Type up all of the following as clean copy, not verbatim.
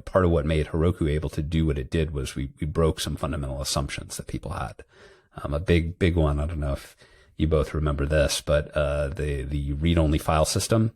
part of what made Heroku able to do what it did was we broke some fundamental assumptions that people had. A big one, I don't know if you both remember this, but the read-only file system.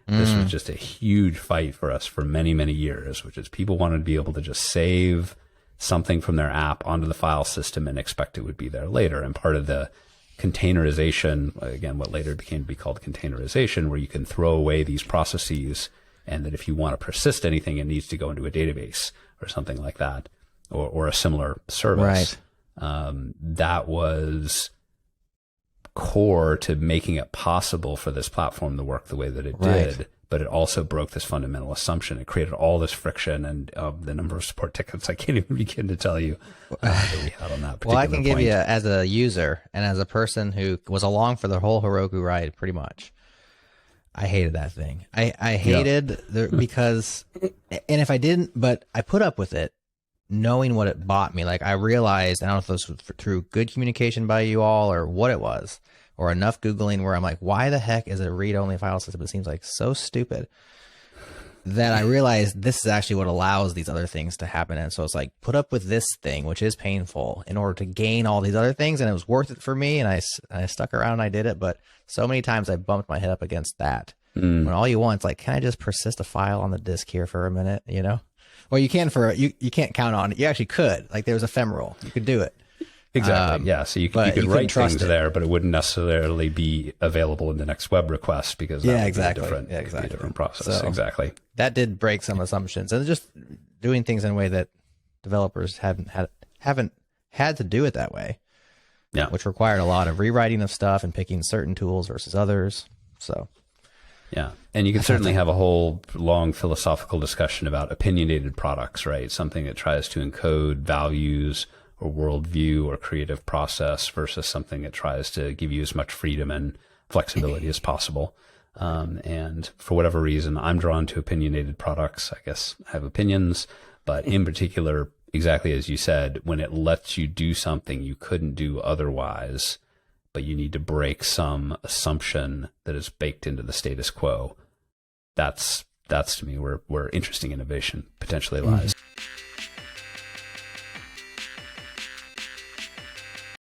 This was just a huge fight for us for many, many years, which is people wanted to be able to just save something from their app onto the file system and expect it would be there later. And part of the containerization, again, what later became to be called containerization, where you can throw away these processes, and that if you want to persist anything, it needs to go into a database or something like that, or a similar service. Right. That was core to making it possible for this platform to work the way that it did, but it also broke this fundamental assumption. It created all this friction, and the number of support tickets I can't even begin to tell you that we had on that particular Well, I can give point. you, as a user and as a person who was along for the whole Heroku ride, pretty much, I hated that thing. I hated because, and if I didn't, but I put up with it, knowing what it bought me. Like, I realized, I don't know if this was through good communication by you all or what it was, or enough Googling where I'm like, why the heck is a read-only file system? It seems like so stupid, that I realized this is actually what allows these other things to happen. And so it's like, put up with this thing, which is painful, in order to gain all these other things. And it was worth it for me. And I stuck around and I did it. But so many times I bumped my head up against that. When all you want is like, can I just persist a file on the disk here for a minute, Well, you can you can't count on it. You actually could. Like, there was ephemeral. You could do it. Exactly. Yeah. So you could write things there, but it wouldn't necessarily be available in the next web request, because that would be a different process. So exactly. That did break some assumptions, and just doing things in a way that developers haven't had to do it that way. Yeah. Which required a lot of rewriting of stuff and picking certain tools versus others. So. Yeah. And you can certainly have a whole long philosophical discussion about opinionated products, right? Something that tries to encode values or worldview or creative process versus something that tries to give you as much freedom and flexibility as possible. And for whatever reason, I'm drawn to opinionated products. I guess I have opinions, but in particular, exactly as you said, when it lets you do something you couldn't do otherwise, but you need to break some assumption that is baked into the status quo. That's to me where interesting innovation potentially lies.